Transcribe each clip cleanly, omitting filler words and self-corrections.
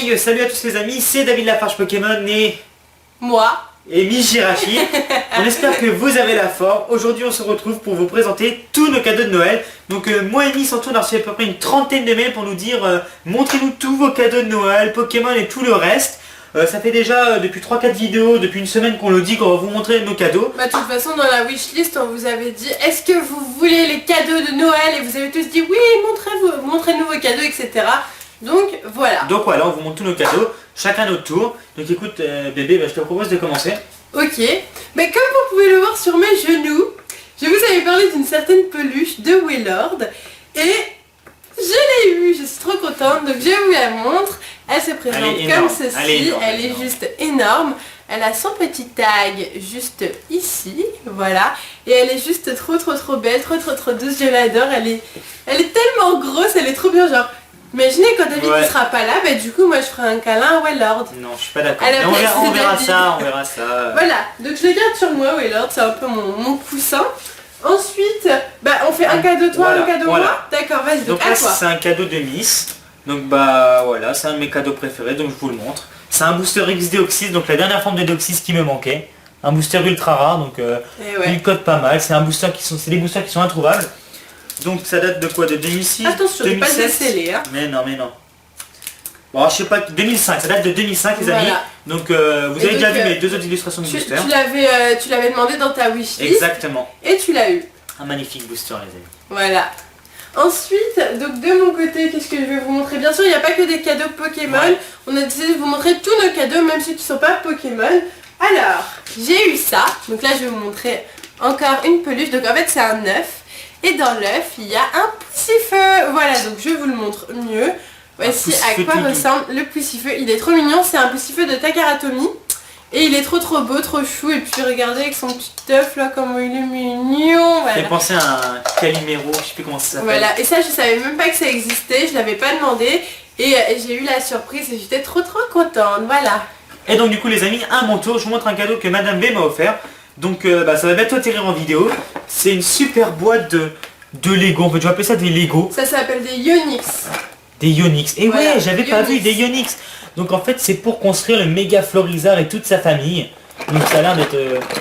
Hey, salut à tous les amis, c'est David Lafarge Pokémon et... moi et Miss Jirachi. On espère que vous avez la forme. Aujourd'hui on se retrouve pour vous présenter tous nos cadeaux de Noël. Donc moi et Miss en tout on a reçu à peu près une trentaine de mails pour nous dire montrez-nous tous vos cadeaux de Noël, Pokémon et tout le reste. Ça fait déjà depuis 3-4 vidéos, depuis une semaine qu'on nous dit qu'on va vous montrer nos cadeaux. Bah de toute façon dans la wishlist on vous avait dit est-ce que vous voulez les cadeaux de Noël et vous avez tous dit oui montrez-nous vos cadeaux etc. Donc voilà. Donc voilà, on vous montre tous nos cadeaux, chacun notre tour. Donc écoute bébé, je te propose de commencer. Ok, mais comme vous pouvez le voir sur mes genoux, je vous avais parlé d'une certaine peluche de Wailord et je l'ai eue, je suis trop contente, donc je vous la montre. Elle se présente comme ceci, elle est juste énorme. Elle a son petit tag juste ici, voilà. Et elle est juste trop belle, trop douce, je l'adore. Elle est tellement grosse, elle est trop bien genre. Imaginez quand David ne sera pas là, bah du coup moi je ferai un câlin à Wailord. Non, je suis pas d'accord. On verra ça. Voilà, donc je le garde sur moi Wailord, c'est un peu mon coussin. Ensuite, on fait un cadeau toi, un cadeau moi. D'accord, vas-y, donc à toi. C'est un cadeau de Miss. Donc voilà, c'est un de mes cadeaux préférés, donc je vous le montre. C'est un booster X-Deoxys, donc la dernière forme de Deoxys qui me manquait. Un booster ultra rare, donc il code pas mal. C'est des boosters qui sont introuvables. Donc ça date de quoi? De 2006? Attention, 2007. Pas décellé, hein. Mais non. Bon, je sais pas, 2005, ça date de 2005 les amis. Donc vous avez déjà vu mes deux autres illustrations de booster. Tu l'avais demandé dans ta wishlist. Exactement. Et tu l'as eu. Un magnifique booster les amis. Voilà. Ensuite, donc de mon côté, qu'est-ce que je vais vous montrer? Bien sûr, il n'y a pas que des cadeaux Pokémon. Ouais. On a décidé de vous montrer tous nos cadeaux, même ceux qui ne sont pas Pokémon. Alors, j'ai eu ça. Donc là, je vais vous montrer encore une peluche. Donc en fait, c'est un œuf. Et dans l'œuf, il y a un poussifeu. Voilà, donc je vous le montre mieux. Voici à quoi ressemble le poussifeu. Il est trop mignon, c'est un poussifeu de Takaratomi. Et il est trop beau, trop chou. Et puis regardez avec son petit œuf là, comment il est mignon. Voilà. J'ai pensé à un Calimero, je sais plus comment ça s'appelle. Voilà, et ça je savais même pas que ça existait, je l'avais pas demandé. Et j'ai eu la surprise et j'étais trop contente, voilà. Et donc du coup les amis, à mon tour, je vous montre un cadeau que Madame B m'a offert. Donc ça va bientôt atterrir en vidéo. C'est une super boîte de Lego, on peut appeler ça des Lego. Ça s'appelle des Yonix. Des Yonix. Et voilà, ouais, j'avais pas vu des Yonix. Donc en fait c'est pour construire le méga Florizard et toute sa famille. Donc ça a l'air d'être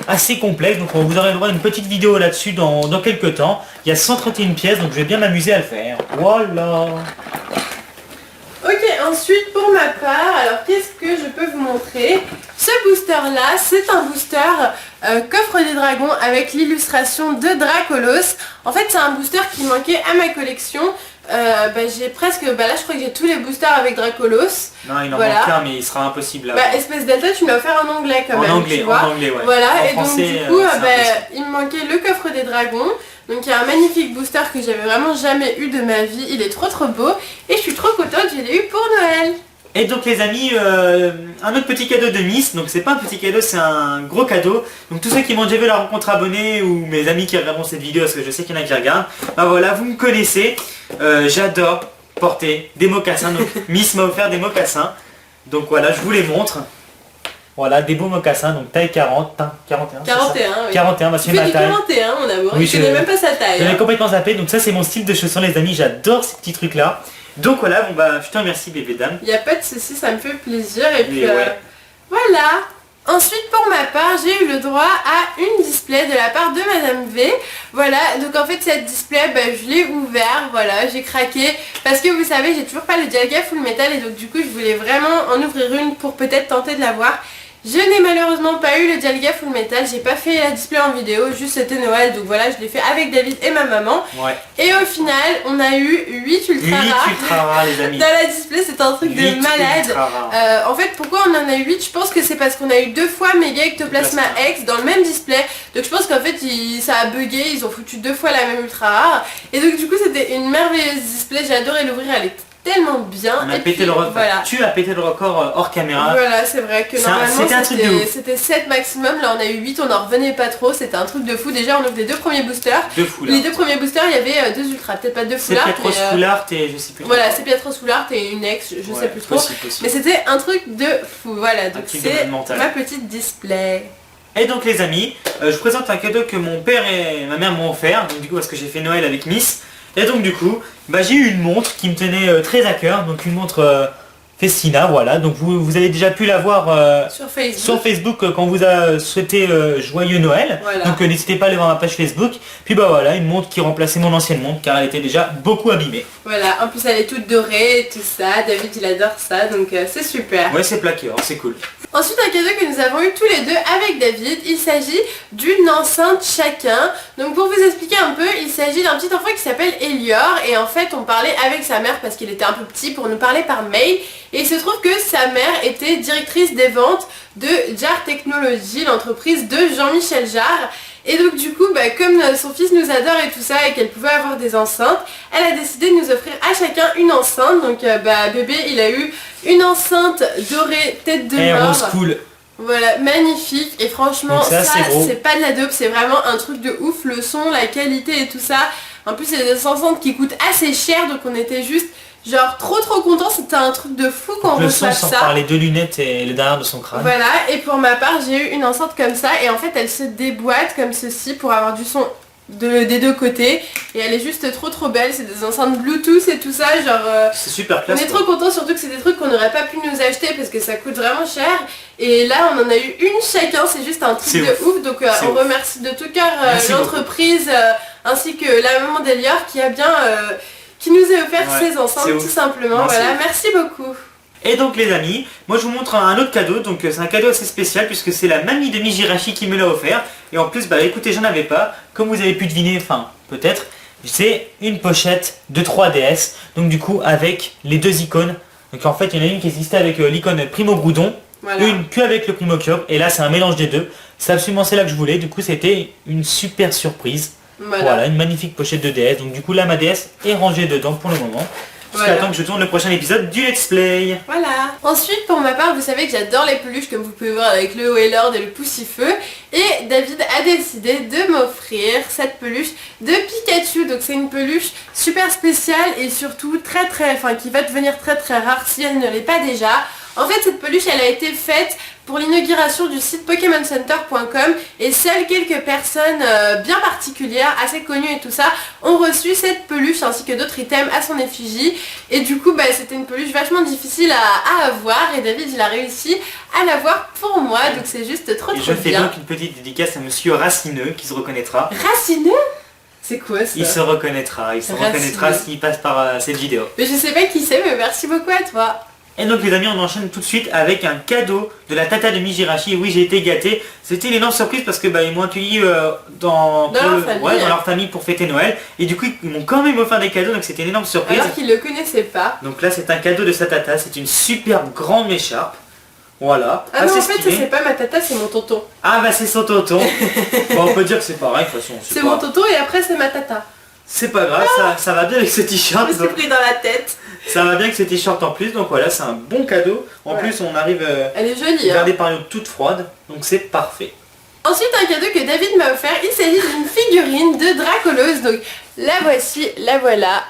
assez complexe. Donc vous aurez le droit à une petite vidéo là-dessus dans quelques temps. Il y a 131 pièces, donc je vais bien m'amuser à le faire. Voilà. Ok, ensuite pour ma part, alors qu'est-ce que je peux vous montrer? Ce booster là, c'est un booster coffre des dragons avec l'illustration de Dracolos. En fait c'est un booster qui manquait à ma collection. J'ai presque, là je crois que j'ai tous les boosters avec Dracolos. Non il en manque un mais il sera impossible. Espèce Delta tu me l'as offert en anglais quand même. En anglais, ouais. Voilà, en et français, donc du coup il me manquait le coffre des dragons. Donc il y a un magnifique booster que j'avais vraiment jamais eu de ma vie. Il est trop beau et je suis trop contente, je l'ai eu pour Noël. Et donc les amis, un autre petit cadeau de Miss, donc c'est pas un petit cadeau, c'est un gros cadeau. Donc tous ceux qui m'ont déjà vu la rencontre abonnée ou mes amis qui regarderont cette vidéo, parce que je sais qu'il y en a qui regardent, voilà, vous me connaissez, j'adore porter des mocassins, donc Miss m'a offert des mocassins. Donc voilà, je vous les montre. Voilà, des beaux mocassins, donc taille 41. 41, oui. 41, c'est ma taille. 41 mon amour, oui, je connais même pas sa taille. J'avais complètement zappé, donc ça c'est mon style de chaussons les amis, j'adore ces petits trucs là. Donc voilà, je te remercie bébé dame. Il n'y a pas de souci, ça me fait plaisir et puis voilà. Ensuite pour ma part, j'ai eu le droit à une display de la part de Madame V. Voilà, donc en fait cette display, je l'ai ouvert, voilà, j'ai craqué. Parce que vous savez, j'ai toujours pas le Dialga Full Metal et donc du coup je voulais vraiment en ouvrir une pour peut-être tenter de l'avoir. Je n'ai malheureusement pas eu le Dialga Full Metal, j'ai pas fait la display en vidéo, juste c'était Noël, donc voilà, je l'ai fait avec David et ma maman. Ouais. Et au final, on a eu 8 ultra rares les amis. Dans la display, c'est un truc de malade. En fait, pourquoi on en a eu 8? Je pense que c'est parce qu'on a eu 2 fois Mega Ectoplasma X dans le même display. Donc je pense qu'en fait, ça a bugué, ils ont foutu 2 fois la même ultra rare. Et donc du coup, c'était une merveilleuse display, j'ai adoré l'ouvrir, elle est tellement bien. On a pété le record. Voilà. Tu as pété le record hors caméra. Voilà, c'est vrai que normalement c'était 7 maximum, là on a eu 8, on n'en revenait pas trop, c'était un truc de fou. Déjà on ouvre les 2 premiers boosters. Les 2 premiers boosters, il y avait 2 ultras, peut-être pas 2 full art. C'est Pietros full art et je sais plus. Voilà, c'est Pietros full art et une ex, je sais plus trop. Possible. Mais c'était un truc de fou, voilà, donc c'est ma petite display. Et donc les amis, je vous présente un cadeau que mon père et ma mère m'ont offert, donc du coup parce que j'ai fait Noël avec Miss. Et donc du coup, j'ai eu une montre qui me tenait très à cœur, donc une montre Festina, voilà, donc vous avez déjà pu la voir sur Facebook. quand vous a souhaité joyeux Noël. Voilà. Donc n'hésitez pas à aller voir ma page Facebook. Puis bah voilà, une montre qui remplaçait mon ancienne montre car elle était déjà beaucoup abîmée. Voilà, en plus elle est toute dorée et tout ça, David il adore ça, donc c'est super. Ouais, c'est plaqué, hein, c'est cool. Ensuite un cadeau que nous avons eu tous les deux avec David, il s'agit d'une enceinte chacun. Donc pour vous expliquer un peu, il s'agit d'un petit enfant qui s'appelle Elior et en fait on parlait avec sa mère parce qu'il était un peu petit pour nous parler par mail. Et il se trouve que sa mère était directrice des ventes de Jar Technology, l'entreprise de Jean-Michel Jarre. Et donc du coup, comme son fils nous adore et tout ça et qu'elle pouvait avoir des enceintes, elle a décidé de nous offrir à chacun une enceinte. Donc bébé il a eu une enceinte dorée tête de mort. Rose cool. Voilà, magnifique. Et franchement, ça c'est pas de la dope, c'est vraiment un truc de ouf. Le son, la qualité et tout ça. En plus c'est des enceintes qui coûtent assez cher, donc on était juste genre trop content, c'était un truc de fou quand on reçoit ça. Sans parler de lunettes et le derrière de son crâne. Voilà, et pour ma part j'ai eu une enceinte comme ça et en fait elle se déboîte comme ceci pour avoir du son des deux côtés et elle est juste trop belle, c'est des enceintes Bluetooth et tout ça, genre c'est super classe. On est trop contents, surtout que c'est des trucs qu'on n'aurait pas pu nous acheter parce que ça coûte vraiment cher et là on en a eu une chacun, c'est juste un truc de ouf, donc on remercie de tout cœur l'entreprise ainsi que la maman d'Elior qui a bien qui nous a offert ces enceintes tout simplement. Voilà, merci beaucoup. Et donc les amis, moi je vous montre un autre cadeau, donc c'est un cadeau assez spécial puisque c'est la mamie de Mijirachi qui me l'a offert. Et en plus, écoutez, j'en avais pas, comme vous avez pu deviner, enfin peut-être, c'est une pochette de 3DS, donc du coup avec les deux icônes. Donc en fait il y en a une qui existait avec l'icône Primo Groudon, une que avec le Primo Cube, et là c'est un mélange des deux. C'est absolument celle-là que je voulais, du coup c'était une super surprise. Voilà, une magnifique pochette de DS, donc du coup là ma DS est rangée dedans pour le moment. Jusqu'à temps que je tourne le prochain épisode du Let's Play. Voilà. Ensuite, pour ma part, vous savez que j'adore les peluches, comme vous pouvez voir avec le Wailord et le Poussifeu. Et David a décidé de m'offrir cette peluche de Pikachu. Donc c'est une peluche super spéciale et surtout qui va devenir très rare si elle ne l'est pas déjà. En fait, cette peluche, elle a été faite pour l'inauguration du site PokémonCenter.com et seules quelques personnes bien particulières, assez connues et tout ça, ont reçu cette peluche ainsi que d'autres items à son effigie. Et du coup, c'était une peluche vachement difficile à avoir et David, il a réussi à l'avoir pour moi, donc c'est juste trop bien. Et je fais donc une petite dédicace à monsieur Racineux qui se reconnaîtra. Racineux ? C'est quoi ça ? Il se reconnaîtra s'il passe par cette vidéo. Mais je sais pas qui c'est, mais merci beaucoup à toi. Et donc les amis, on enchaîne tout de suite avec un cadeau de la tata de Mijirachi. Et oui, j'ai été gâté. C'était une énorme surprise parce que ils m'ont accueilli dans leur famille pour fêter Noël. Et du coup, ils m'ont quand même offert des cadeaux, donc c'était une énorme surprise. Alors qu'ils le connaissaient pas. Donc là, c'est un cadeau de sa tata. C'est une super grande écharpe. Voilà. Ah non, en fait, ça c'est pas ma tata, c'est mon tonton. Ah c'est son tonton. On peut dire que c'est pareil de toute façon. C'est mon tonton et après c'est ma tata. C'est pas grave, ça va bien avec ce t-shirt. Je me suis pris dans la tête. Ça va bien avec ce t-shirt en plus, donc voilà, c'est un bon cadeau. En plus, on arrive elle est jolie, vers des périodes toutes froides, donc c'est parfait. Ensuite, un cadeau que David m'a offert, il s'agit d'une figurine de Dracolos. Donc la voici, la voilà.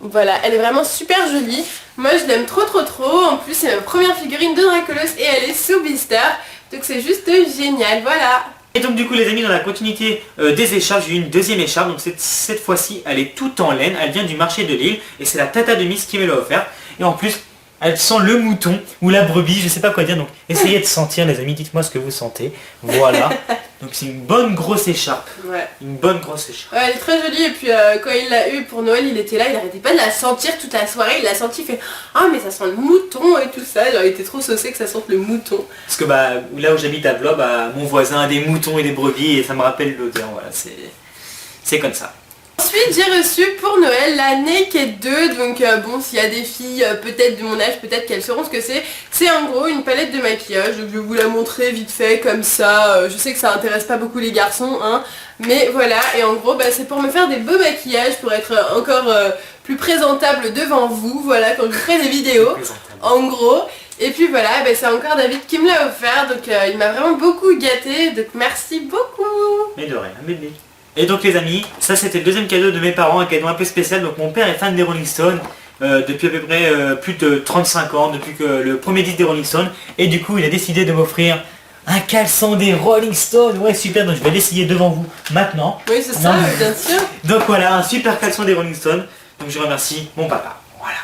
Voilà, elle est vraiment super jolie. Moi, je l'aime trop. En plus, c'est ma première figurine de Dracolos et elle est sous blister. Donc c'est juste génial, voilà. Et donc du coup les amis, dans la continuité des écharpes, j'ai eu une deuxième écharpe, donc cette fois-ci elle est toute en laine, elle vient du marché de Lille et c'est la tata de Miss qui me l'a offert. Et en plus elle sent le mouton ou la brebis, je sais pas quoi dire, donc essayez de sentir les amis, dites-moi ce que vous sentez. Voilà, donc c'est une bonne grosse écharpe. Ouais. Une bonne grosse écharpe. Ouais, elle est très jolie et puis quand il l'a eu pour Noël, il était là, il arrêtait pas de la sentir toute la soirée, il l'a senti, il fait « Ah mais ça sent le mouton et tout ça », genre il était trop saucé que ça sente le mouton. Parce que là où j'habite à Blois, mon voisin a des moutons et des brebis et ça me rappelle l'odeur, voilà, c'est comme ça. Ensuite j'ai reçu pour Noël la Naked 2, donc bon s'il y a des filles peut-être de mon âge, peut-être qu'elles sauront ce que c'est. C'est en gros une palette de maquillage, donc je vais vous la montrer vite fait comme ça, je sais que ça intéresse pas beaucoup les garçons, hein, mais voilà, et en gros c'est pour me faire des beaux maquillages, pour être encore plus présentable devant vous, voilà, quand je ferai des vidéos, en gros. Et puis voilà, c'est encore David qui me l'a offert, donc il m'a vraiment beaucoup gâté, donc merci beaucoup. Mais de rien, bébé. Et donc les amis, ça c'était le deuxième cadeau de mes parents, un cadeau un peu spécial. Donc mon père est fan des Rolling Stones depuis à peu près plus de 35 ans, depuis que le premier disque des Rolling Stones. Et du coup il a décidé de m'offrir un caleçon des Rolling Stones. Ouais super, donc je vais l'essayer devant vous maintenant. Oui c'est ça, bien sûr. Donc voilà, un super caleçon des Rolling Stones. Donc je remercie mon papa. Voilà.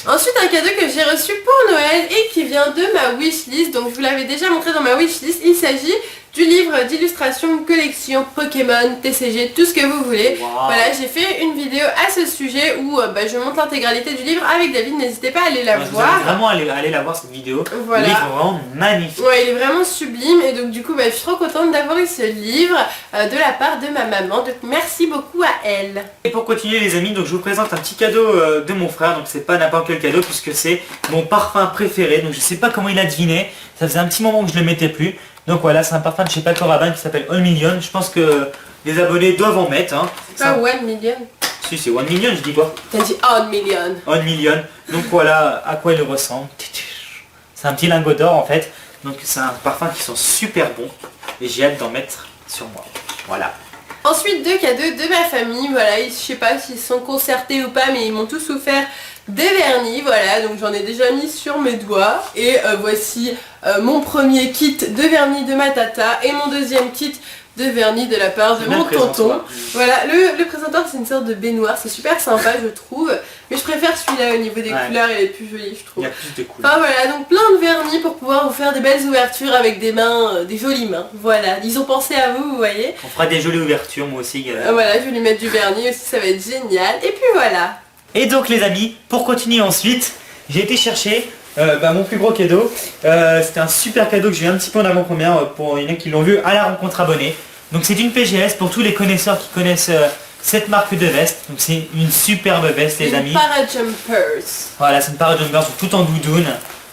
Ensuite, un cadeau que j'ai reçu pour Noël et qui vient de ma wishlist. Donc je vous l'avais déjà montré dans ma wishlist. Il s'agit du livre d'illustration collection Pokémon, TCG, tout ce que vous voulez. Wow. Voilà, j'ai fait une vidéo à ce sujet où je montre l'intégralité du livre avec David. N'hésitez pas à aller la Vous voir. allez vraiment aller la voir cette vidéo. Voilà. Le livre est vraiment magnifique. Ouais, il est vraiment sublime et donc du coup je suis trop contente d'avoir eu ce livre de la part de ma maman. Donc merci beaucoup à elle. Et pour continuer les amis, donc je vous présente un petit cadeau de mon frère. Donc c'est pas n'importe quel cadeau puisque c'est mon parfum préféré. Donc je sais pas comment il a deviné. Ça faisait un petit moment que je le mettais plus. Donc voilà, c'est un parfum de chez Paco Rabanne qui s'appelle All Million. Je pense que les abonnés doivent en mettre. Hein. C'est pas 1 million. Si c'est 1 million, je dis quoi? T'as dit 1 million. 1 million. Donc voilà à quoi il ressemble. C'est un petit lingot d'or en fait. Donc c'est un parfum qui sent super bon. Et j'ai hâte d'en mettre sur moi. Voilà. Ensuite, deux cadeaux de ma famille, voilà, je sais pas s'ils sont concertés ou pas, mais ils m'ont tous offert des vernis, voilà, donc j'en ai déjà mis sur mes doigts. Et voici mon premier kit de vernis de ma tata et mon deuxième kit de vernis de la part de mon tonton. Voilà, le présentoir c'est une sorte de baignoire, c'est super sympa je trouve, mais je préfère celui-là au niveau des couleurs, il est plus joli je trouve. Il y a plus de couleurs. Enfin voilà, donc plein de vernis pour pouvoir vous faire des belles ouvertures avec des mains, des jolies mains, voilà, ils ont pensé à vous, vous voyez. On fera des jolies ouvertures moi aussi. Voilà, je vais lui mettre du vernis aussi, ça va être génial, et puis voilà. Et donc les amis, pour continuer ensuite, j'ai été chercher mon plus gros cadeau. C'était un super cadeau que j'ai eu un petit peu en avant-première pour il y en a qui l'ont vu à la rencontre abonnée. Donc c'est une PGS pour tous les connaisseurs qui connaissent cette marque de veste. Donc c'est une superbe veste les amis. Une Parajumpers. Voilà, c'est une Parajumpers tout en doudoune.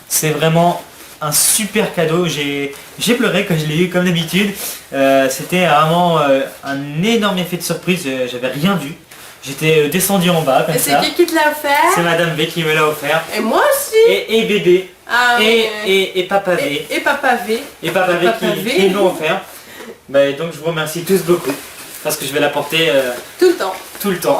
C'est vraiment un super cadeau. J'ai pleuré quand je l'ai eu comme d'habitude. C'était vraiment un énorme effet de surprise. J'avais rien vu. J'étais descendu en bas comme ça. Et c'est qui te l'a offert? C'est Madame V qui me l'a offert. Et moi aussi. Et bébé. Ah, et Papa V. Et Papa V. Et Papa V qui l'ont offert. Bah, donc je vous remercie tous beaucoup. Parce que je vais la porter tout le temps. Tout le temps.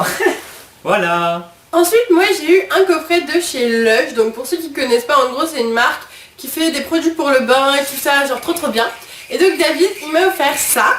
Voilà. Ensuite, moi j'ai eu un coffret de chez Lush. Donc pour ceux qui ne connaissent pas, en gros c'est une marque qui fait des produits pour le bain et tout ça, genre trop bien. Et donc David, il m'a offert ça.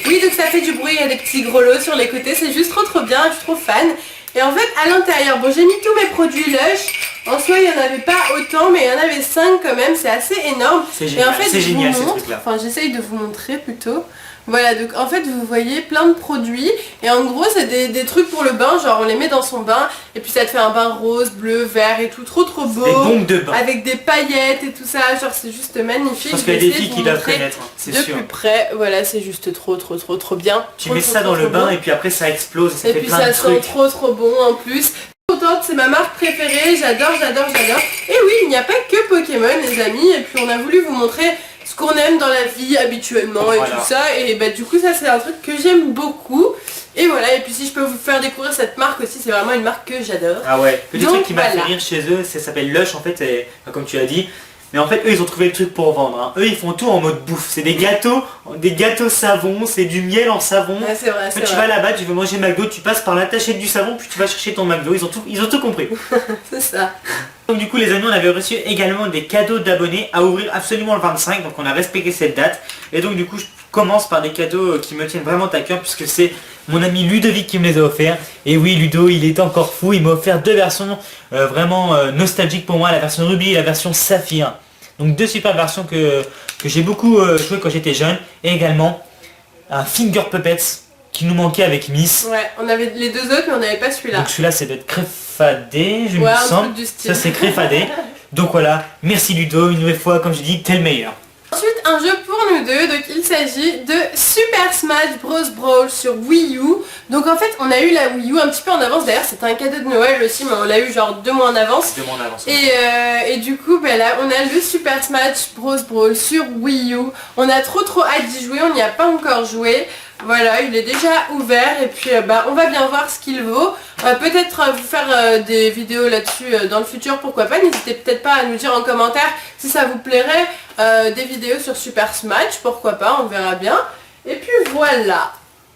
Oui, donc ça fait du bruit, il y a des petits grelots sur les côtés, c'est juste trop bien, je suis trop fan. Et en fait, à l'intérieur, bon j'ai mis tous mes produits Lush. En soi, il n'y en avait pas autant, mais il y en avait 5 quand même, c'est assez énorme. C'est génial, et en fait, c'est génial ces montre, trucs-là. enfin j'essaye de vous montrer plutôt. Voilà, donc en fait vous voyez plein de produits et en gros c'est des trucs pour le bain, genre on les met dans son bain et puis ça te fait un bain rose, bleu, vert et tout, trop beau. Des bombes de bain. Avec des paillettes et tout ça, genre c'est juste magnifique. Parce qu'il y a des filles qui doivent connaître, c'est sûr. De plus près, voilà, c'est juste trop bien. Tu mets ça dans le bain et puis après ça explose et ça fait plein de trucs. Et puis ça sent trop bon en plus. Contente, c'est ma marque préférée, j'adore. Et oui, il n'y a pas que Pokémon les amis, et puis on a voulu vous montrer ce qu'on aime dans la vie habituellement et tout ça, et bah du coup ça c'est un truc que j'aime beaucoup. Et voilà, et puis si je peux vous faire découvrir cette marque aussi, c'est vraiment une marque que j'adore. Ah ouais, petit truc qui m'a voilà. fait rire chez eux, ça s'appelle Lush en fait, et, comme tu as dit. Mais en fait eux ils ont trouvé le truc pour vendre, hein. Eux ils font tout en mode bouffe, c'est des gâteaux savon, c'est du miel en savon. Ouais, c'est vrai, tu vas là-bas, tu veux manger McDo, tu passes par là, t'achètes du savon, puis tu vas chercher ton McDo, ils ont tout compris. C'est ça. Donc du coup les amis, on avait reçu également des cadeaux d'abonnés à ouvrir absolument le 25, donc on a respecté cette date. Et donc du coup je commence par des cadeaux qui me tiennent vraiment à cœur, puisque c'est mon ami Ludovic qui me les a offerts. Et oui, Ludo, il est encore fou, il m'a offert deux versions vraiment nostalgiques pour moi, la version Ruby et la version Saphir. Donc deux super versions que j'ai beaucoup joué quand j'étais jeune. Et également un Finger Puppets qui nous manquait avec Miss. Ouais, on avait les deux autres mais on n'avait pas celui-là. Donc celui-là c'est d'être Créfadé, je me un sens. truc du style. Ça c'est Créfadé. Donc voilà, merci Ludo, une nouvelle fois, comme je dis, t'es le meilleur. Ensuite, un jeu pour nous deux, donc il s'agit de Super Smash Bros Brawl sur Wii U. Donc en fait, on a eu la Wii U un petit peu en avance, d'ailleurs c'était un cadeau de Noël aussi, mais on l'a eu genre 2 mois en avance. 2 mois en avance. Et du coup, ben là, on a le Super Smash Bros Brawl sur Wii U. On a trop hâte d'y jouer, on n'y a pas encore joué. Voilà, il est déjà ouvert et puis on va bien voir ce qu'il vaut. Peut-être vous faire des vidéos là-dessus dans le futur, pourquoi pas. N'hésitez peut-être pas à nous dire en commentaire si ça vous plairait des vidéos sur Super Smash, pourquoi pas, on verra bien. Et puis voilà.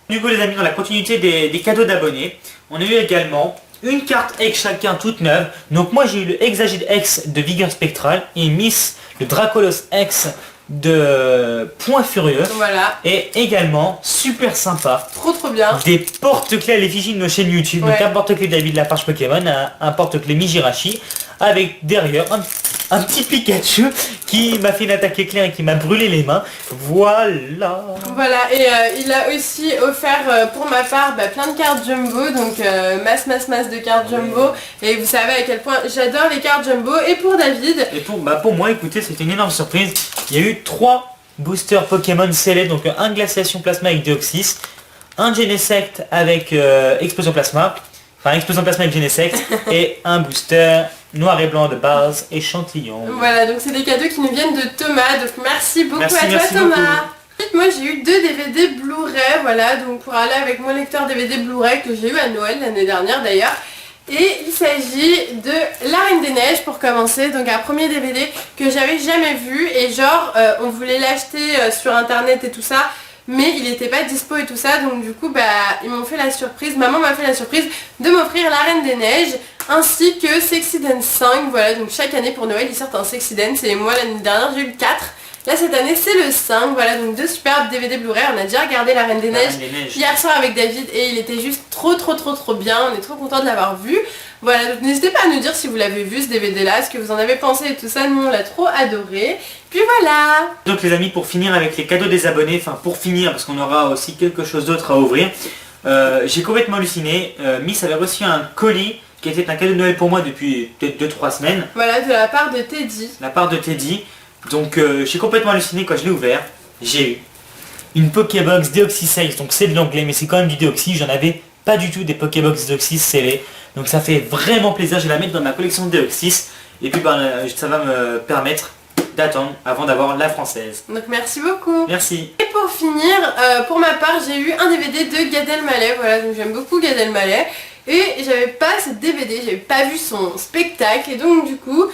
Du coup les amis, dans la continuité des cadeaux d'abonnés, on a eu également une carte X chacun toute neuve. Donc moi j'ai eu le Exagite X de Vigueur Spectrale et Miss le Dracolos X de Point Furieux. Voilà, Et également, super sympa, trop bien. des porte-clés à l'effigie de nos chaînes YouTube. Ouais. Donc un porte-clés David Lafarge Pokémon, un porte-clés Mijirachi, avec derrière un petit Pikachu qui m'a fait une attaque éclair et qui m'a brûlé les mains. Voilà. Voilà, et il a aussi offert pour ma part plein de cartes jumbo, donc masse de cartes jumbo. Et vous savez à quel point j'adore les cartes jumbo. Et pour David, Et pour moi, écoutez, c'était une énorme surprise. Il y a eu 3 boosters Pokémon Select, donc un Glaciation Plasma avec Deoxys, un Genesect avec Explosion Plasma, enfin Explosion Plasma avec Genesect, et un booster noir et blanc de base échantillon. voilà, donc c'est des cadeaux qui nous viennent de Thomas, donc merci beaucoup Merci, à toi merci Thomas. beaucoup. Ensuite, moi j'ai eu 2 DVD Blu-ray, voilà, donc pour aller avec mon lecteur DVD Blu-ray que j'ai eu à Noël l'année dernière d'ailleurs. Et il s'agit de La Reine des Neiges pour commencer, donc un premier DVD que j'avais jamais vu et genre on voulait l'acheter sur internet et tout ça, mais il n'était pas dispo et tout ça, donc du coup ils m'ont fait la surprise, maman m'a fait la surprise de m'offrir La Reine des Neiges ainsi que Sexy Dance 5, voilà, donc chaque année pour Noël ils sortent un Sexy Dance et moi l'année dernière j'ai eu le 4. Là cette année c'est le 5, voilà, donc 2 superbes DVD Blu-ray. On a déjà regardé La Reine des Neiges hier soir avec David et il était juste trop bien, on est trop content de l'avoir vu. Voilà, donc n'hésitez pas à nous dire si vous l'avez vu ce DVD là, ce que vous en avez pensé et tout ça, nous on l'a trop adoré. Puis voilà. Donc les amis, pour finir avec les cadeaux des abonnés, enfin pour finir parce qu'on aura aussi quelque chose d'autre à ouvrir, j'ai complètement halluciné. Miss avait reçu un colis qui était un cadeau de Noël pour moi depuis peut-être 2-3 semaines. Voilà, de la part de Teddy. La part de Teddy. Donc j'ai complètement halluciné quand je l'ai ouvert. J'ai eu une Pokébox Deoxys, donc c'est de l'anglais mais c'est quand même du Deoxys. J'en avais pas du tout des Pokébox Deoxys scellés. Donc ça fait vraiment plaisir, je vais la mettre dans ma collection de Deoxys. Et puis ça va me permettre d'attendre avant d'avoir la française. Donc merci beaucoup. Merci. Et pour finir, pour ma part j'ai eu un DVD de Gad Elmaleh, voilà, donc j'aime beaucoup Gad Elmaleh. Et j'avais pas ce DVD, j'avais pas vu son spectacle et donc du coup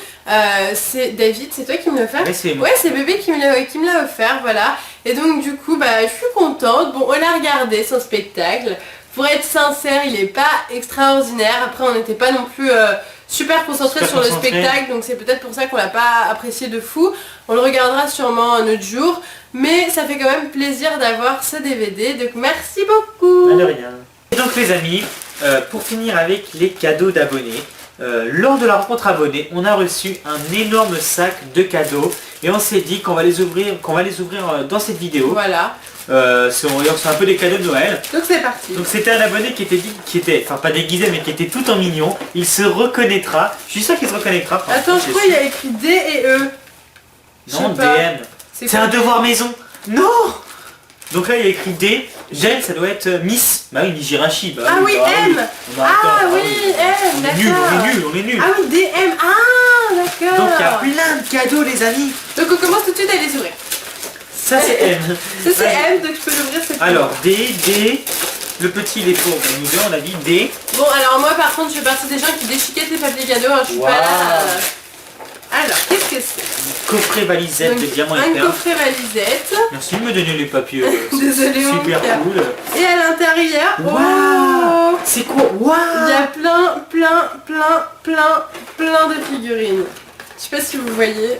c'est David, c'est toi qui me l'as offert? Oui, c'est moi. Ouais, c'est bébé qui me l'a offert, voilà. Et donc du coup je suis contente. Bon, on a regardé son spectacle. Pour être sincère, il est pas extraordinaire. Après on n'était pas non plus super concentré sur le spectacle, donc c'est peut-être pour ça qu'on l'a pas apprécié de fou. On le regardera sûrement un autre jour. Mais ça fait quand même plaisir d'avoir ce DVD, donc merci beaucoup. De rien. Et donc les amis, pour finir avec les cadeaux d'abonnés, lors de la rencontre abonnée, on a reçu un énorme sac de cadeaux et on s'est dit qu'on va les ouvrir, dans cette vidéo. Voilà. C'est un peu des cadeaux de Noël. Donc c'est parti. Donc c'était un abonné qui était, enfin pas déguisé mais qui était tout en mignon. Il se reconnaîtra. Je suis sûr qu'il se reconnaîtra. Enfin, Attends, je crois qu'il y a écrit D et E. Non, je sais pas. DM. C'est un devoir maison. Non. Donc là il y a écrit D. Jen, ça doit être Miss. Bah oui, Mijirachi. Bah, Ah oui, M. Bah, Ah attends, oui, M, on est nul, d'accord. on est nul. Ah oui, D, M. Ah, d'accord. Donc il y a plein de cadeaux les amis. Donc on commence tout de suite à les ouvrir. Ça c'est M. Ça c'est M, donc je peux l'ouvrir cette fois. Alors D. Le petit il est pour nous deux, on a dit D. Bon, alors moi par contre je fais partie des gens qui déchiquettent les papiers cadeaux, hein, je suis pas là. Alors, qu'est-ce que c'est? Coffret valisette de diamant un éclair. coffret valisette. Merci de me donner les papiers. Désolée, mon super cœur. cool. Et à l'intérieur, Waouh. oh, C'est quoi? Waouh. il y a plein de figurines. Je sais pas si vous voyez.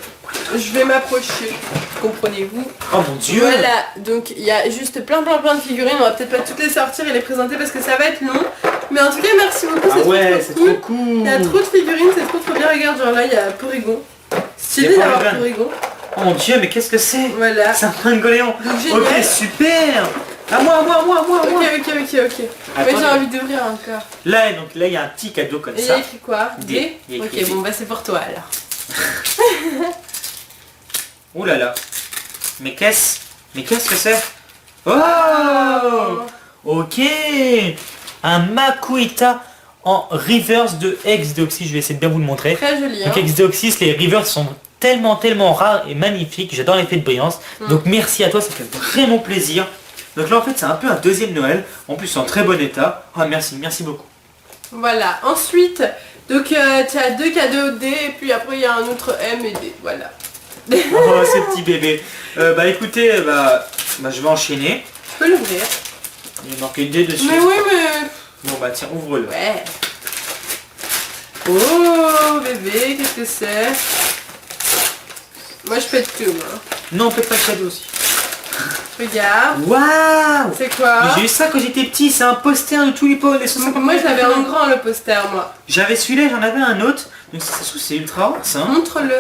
Je vais m'approcher. Comprenez-vous? Oh mon dieu. Voilà, donc il y a juste plein de figurines. On va peut-être pas toutes les sortir et les présenter parce que ça va être long. Mais en tout cas, merci beaucoup, Ah c'est ouais, trop c'est trop cool. Il y a trop de figurines, c'est trop bien. Regarde, genre là, il y a Porygon. Stylé d'avoir Porygon. Oh mon dieu, mais qu'est-ce que c'est? Voilà. C'est un Pringoléon. Donc génial. Ok, super. À moi. Ok. Mais j'ai envie d'ouvrir encore. Là, il y a un petit cadeau comme Et il y ça. a écrit quoi? D. Il y a écrit Ok, D. bon bah c'est pour toi alors. Oh là là. Mais qu'est-ce que c'est? Oh. Ok. Un Makuhita en reverse de Ex-Deoxys. Je vais essayer de bien vous le montrer. Très joli. Donc Hein. Ex-Deoxys, les reverse sont tellement rares et magnifiques. J'adore l'effet de brillance. Donc merci à toi, ça fait vraiment plaisir. Donc là en fait c'est un peu un deuxième Noël. En plus c'est en très bon état. Ah merci beaucoup. Voilà. Ensuite, donc tu as 2 cadeaux D et puis après il y a un autre M et D. Voilà. Oh ces petits bébés. Bah écoutez, je vais enchaîner. Je peux l'ouvrir. Il est marqué D dessus. Mais oui, mais... Bon bah tiens, ouvre-le. Ouais. Oh bébé, qu'est-ce que c'est? Moi je pète tout moi. Non, peut-être pas de cadeau aussi. Regarde. Waouh! C'est quoi? Mais j'ai eu ça quand j'étais petit, c'est un poster de tous les pots, les 150. Moi je l'avais en grand le poster moi. J'avais celui-là, j'en avais un autre. Donc ça se trouve c'est ultra rare ça. Hein. Montre-le.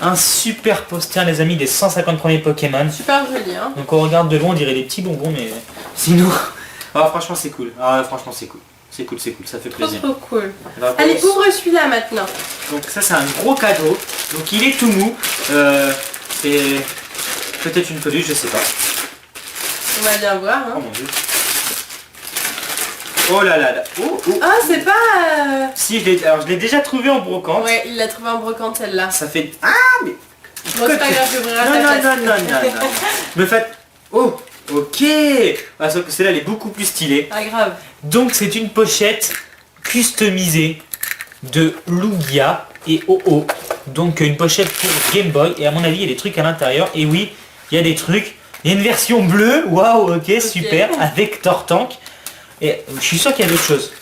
Un super poster les amis des 150 premiers Pokémon. Super joli hein. Donc on regarde de loin, on dirait des petits bonbons mais sinon. Ah franchement c'est cool. Ah franchement c'est cool. C'est cool, ça fait plaisir. Trop cool. La Allez, pause. ouvre celui-là maintenant. Donc ça c'est un gros cadeau. Donc il est tout mou. C'est peut-être une peluche, je sais pas. On va bien voir. Oh Hein. mon dieu. Oh là là là. Oh, oh. Ah, c'est pas... Si, je l'ai déjà trouvé en brocante. Ouais, il l'a trouvé en brocante celle-là. Ça fait... Ah mais... Bon, c'est pas grave, je ouvrirai Non, ta non, place. non, non, non, non. Me faites... Oh, ok. Ah, sauf que celle-là, elle est beaucoup plus stylée. Pas grave. Donc, c'est une pochette customisée de Lugia et OO. Donc, une pochette pour Game Boy. Et à mon avis, il y a des trucs à l'intérieur. Et oui, il y a des trucs. Il y a une version bleue. Waouh, ok, super. Avec Tortank. Et je suis sûr qu'il y a d'autres choses.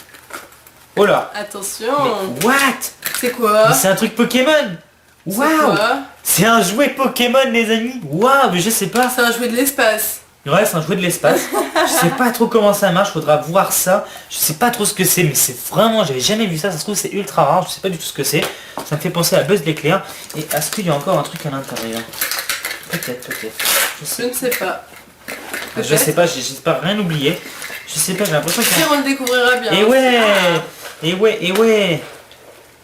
Oh là. Attention. Mais what? C'est quoi? Mais c'est un truc Pokémon. C'est Waouh. quoi? C'est un jouet Pokémon les amis. Waouh, mais je sais pas. C'est un jouet de l'espace. Ouais, c'est un jouet de l'espace. Je sais pas trop comment ça marche, faudra voir ça. Je sais pas trop ce que c'est, mais c'est vraiment, j'avais jamais vu ça. Ça se trouve c'est ultra rare, je sais pas du tout ce que c'est. Ça me fait penser à Buzz l'éclair. Et est-ce qu'il y a encore un truc à l'intérieur? Peut-être. Je ne sais pas. Je sais pas, j'espère rien oublier. Je sais pas, j'ai l'impression qu'il y a... On le découvrira bien. Et ouais.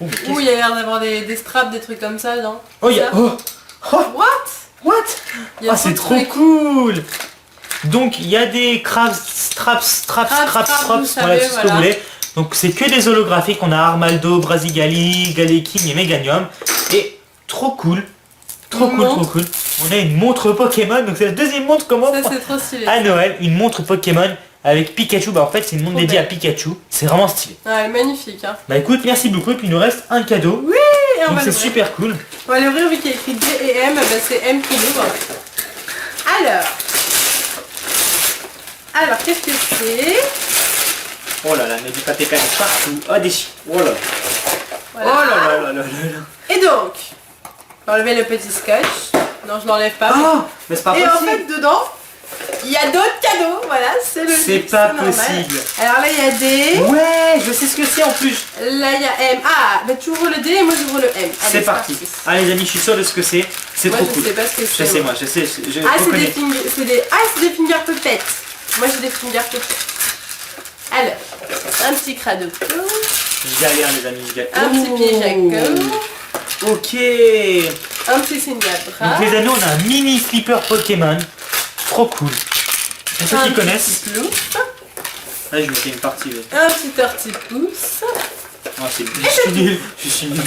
Oh, mais qu'est-ce- Ouh, il y a l'air d'avoir des straps, des trucs comme ça, non? Oh, il y a... Ça Oh, What? what? Il y a Ah, c'est de trop trucs. cool. Donc il y a des straps, Crabs, vous voilà, savez, tout ce que vous voilà. voulez. Donc c'est que des holographiques, on a Armaldo, Brasigali, Galeking et Meganium. Et trop cool, trop Une cool, montre. trop cool. On a une montre Pokémon, donc c'est la deuxième montre qu'on Ça, m'offre c'est trop stylé. à Noël. Une montre Pokémon avec Pikachu, bah en fait c'est une montre Trop dédiée à belle. Pikachu. C'est vraiment stylé. Ouais, magnifique. Hein. Bah écoute, merci beaucoup, et puis il nous reste un cadeau. Oui, et on Donc va c'est l'ouvrir. super cool. On va l'ouvrir vu qu'il y a écrit D et M, bah c'est M qui l'ouvre. Alors, qu'est-ce que c'est? Oh là là, mais du papier canne partout. Oh des chi- Oh là là. Voilà. Oh là là là là là là. Et donc, on va enlever le petit scotch. Non, je l'enlève pas. Oh, mais c'est pas Et possible. en fait, dedans, il y a d'autres cadeaux. Voilà, c'est le C'est pas normal. possible. Alors là, il y a D. Ouais, je sais ce que c'est en plus. Là, il y a M. Ah, bah tu ouvres le D et moi j'ouvre le M. Allez, C'est parti. Allez les amis, je suis sûr de ce que c'est. C'est Moi, trop je cool. sais pas ce que c'est. Je sais, moi, je sais. Je Ah, c'est reconnais. des finger puppets. Moi, j'ai des finger puppets. Alors, un petit crado. Je galère les amis, je galère. Un petit pied Jaco. Ok. Un petit Cinderella. Donc les amis, on a un mini flipper Pokémon. Trop cool. Pour ceux qui connaissent. Ah, je me fais une partie. Ouais. Un petit tortipousse. Oh, je suis nul. Je suis nul.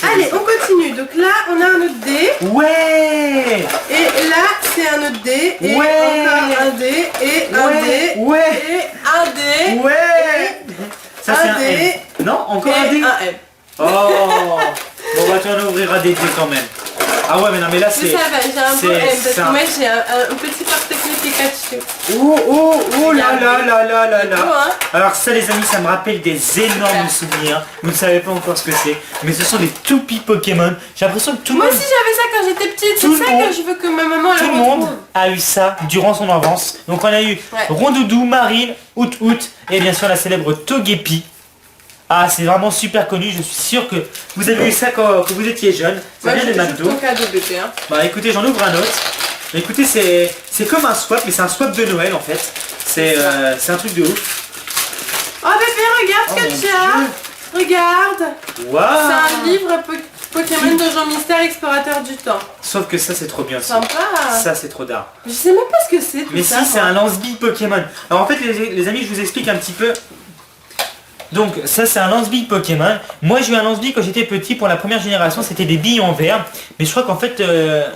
Allez, on continue. Donc là, on a un autre D. Ouais. Et là, c'est un autre D. Et Ouais. encore un D. Et un Ouais. D. Ouais. Et un D. Ouais. Ça c'est un un D. M. Non, encore un Et D. un M. Oh. Bon bah tu en ouvriras des deux quand même. Ah ouais mais non mais là Mais c'est... ça va, j'ai un beau M. Parce ça. que moi, j'ai un petit porte-clés Pikachu. Oh là là là là là Beau, là. hein. Alors ça les amis, ça me rappelle des énormes souvenirs. Vous ne savez pas encore ce que c'est. Mais ce sont des toupies Pokémon. J'ai l'impression que tout le Moi monde... aussi, j'avais ça quand j'étais petite. Tout C'est le ça monde- que je veux que ma maman Tout le le monde retrouve. a eu ça durant son enfance. Donc on a eu Ouais. Rondoudou, Marine, Out et bien sûr la célèbre Togepi. Ah c'est vraiment super connu, je suis sûr que vous avez eu ça quand vous étiez jeune. Ça Moi, vient j'ai de McDo. ton cadeau bébé. Hein. Bah écoutez, j'en ouvre un autre. Écoutez, c'est comme un swap, mais c'est un swap de Noël en fait. C'est un truc de ouf. Oh bébé, regarde Oh, ce mon que tu as. Regarde. Waouh. C'est un livre Pokémon de Jean Mystère, explorateur du temps. Sauf que ça c'est trop bien aussi. Sympa. Ça c'est trop d'art. Je sais même pas ce que c'est tout Mais ça. si, c'est un lance-bille Pokémon. Alors en fait les amis, je vous explique un petit peu. Donc ça c'est un lance-bille Pokémon. Moi j'ai eu un lance-bille quand j'étais petit pour la première génération, c'était des billes en verre. Mais je crois qu'en fait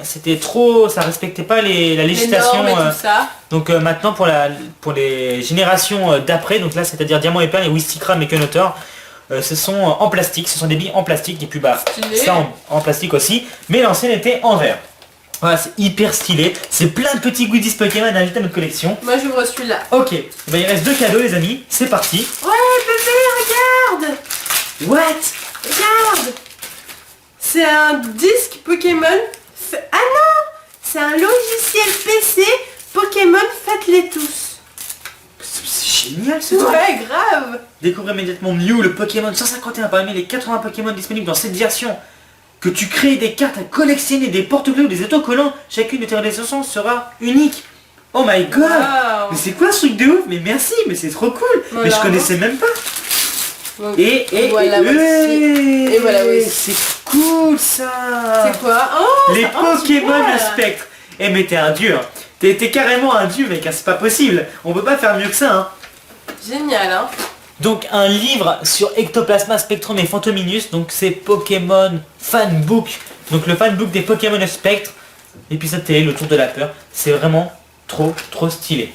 c'était trop, ça respectait pas la Les législation. normes et tout ça. Donc maintenant pour les générations d'après, donc là c'est-à-dire Diamant et Perle et Wistikram et Kenotor, ce sont en plastique, ce sont des billes en plastique et puis bah Stylé. ça en plastique aussi. Mais l'ancienne était en verre. Voilà, c'est hyper stylé. C'est plein de petits goodies Pokémon à ajouter à notre collection. Moi j'ouvre celui-là. Ok, bah, il reste deux cadeaux les amis, c'est parti. Ouais bébé, regarde. What? Regarde. C'est un disque Pokémon. Ah non. C'est un logiciel PC Pokémon, faites-les tous. C'est génial ce truc. Ouais, grave. Découvrez immédiatement Mew, le Pokémon 151 parmi les 80 Pokémon disponibles dans cette version. Que tu crées des cartes à collectionner, des porte-clés ou des autocollants, chacune de tes réalisations sera unique. Oh my god. Wow. Mais c'est quoi ce truc de ouf? Mais merci, mais c'est trop cool. Voilà. Mais je connaissais même pas. Donc, Et voilà aussi. Et voilà aussi. C'est cool ça. C'est quoi? Oh, Les ça- oh, Pokémon super. Spectre. Eh mais t'es un dieu. Hein. T'es carrément un dieu mec, hein, c'est pas possible. On peut pas faire mieux que ça. Hein. Génial, hein. Donc un livre sur Ectoplasma, Spectrum et Phantominus. Donc c'est Pokémon Fanbook. Donc le fanbook des Pokémon Spectre. Épisode télé, le tour de la peur. C'est vraiment trop stylé.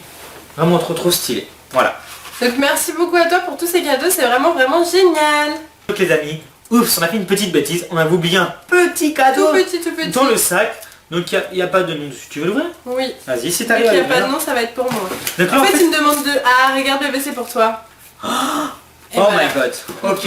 Vraiment trop stylé. Voilà. Donc merci beaucoup à toi pour tous ces cadeaux, c'est vraiment génial. Donc les amis, oups, on a fait une petite bêtise. On a oublié un petit cadeau Tout petit. dans le sac. Donc il n'y a pas de nom dessus. Tu veux l'ouvrir? Oui. Vas-y, si Donc t'arrives il à n'y a pas l'ouvrir. de nom, ça va être pour moi. Donc là, En fait, il me demande de... Ah, regarde bébé, c'est pour toi. Et oh voilà. my god. Ok.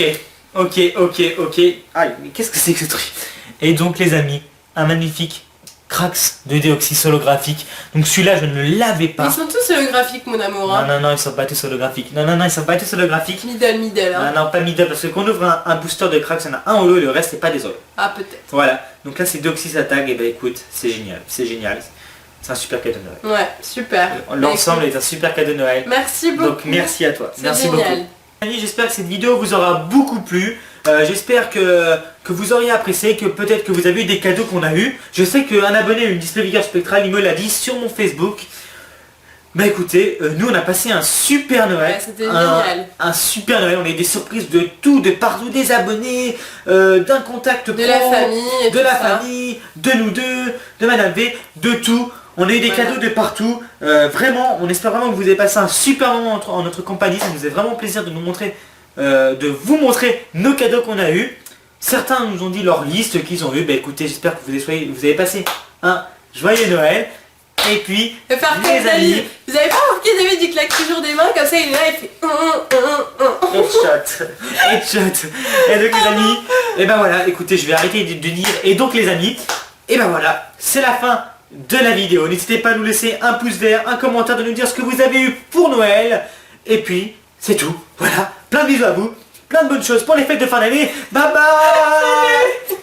Aïe, mais qu'est-ce que c'est que ce truc? Et donc les amis, un magnifique Krax de déoxys holographique. Donc celui-là, je ne le l'avais Ils pas. sont tous holographiques, mon amour. Hein. Non, ils sont pas tous holographiques. Non, ils sont pas tous holographiques. Middle. Hein. Non, pas middle, parce que quand on ouvre un booster de Krax, il y en a un holo et le reste, c'est pas des holos. Ah, peut-être. Voilà. Donc là, c'est Deoxys Attack. Et bah écoute, c'est génial. C'est un super cadeau de Noël. Ouais, super. L'ensemble Écoute, est un super cadeau de Noël. Merci beaucoup. Donc merci à toi. C'est Merci génial. beaucoup. Amis, j'espère que cette vidéo vous aura beaucoup plu. J'espère que vous auriez apprécié, que peut-être que vous avez eu des cadeaux qu'on a eu. Je sais qu'un abonné a une Display Figure Spectral, il me l'a dit sur mon Facebook. Bah écoutez, nous on a passé un super Noël. Ouais, c'était génial. Un super Noël, on a eu des surprises de tout, de partout, des abonnés, d'un contact De la famille et de tout la ça. famille, de nous deux, de Madame V, de tout. On a eu des Voilà. cadeaux de partout. Vraiment, on espère vraiment que vous avez passé un super moment en notre compagnie. Ça nous fait vraiment plaisir de nous montrer, de vous montrer nos cadeaux qu'on a eu. Certains nous ont dit leur liste qu'ils ont eu. Bah écoutez, j'espère que vous avez passé un joyeux Noël. Et puis, Et par les contre, amis, vous avez pas remarqué David, il claque toujours des mains, comme ça il est là, il fait... headshot. Et donc les amis, et ben voilà, écoutez, je vais arrêter de dire. Et donc les amis, et ben voilà, c'est la fin de la vidéo. N'hésitez pas à nous laisser un pouce vert, un commentaire, de nous dire ce que vous avez eu pour Noël. Et puis, c'est tout. Voilà, plein de bisous à vous, plein de bonnes choses pour les fêtes de fin d'année. Bye bye.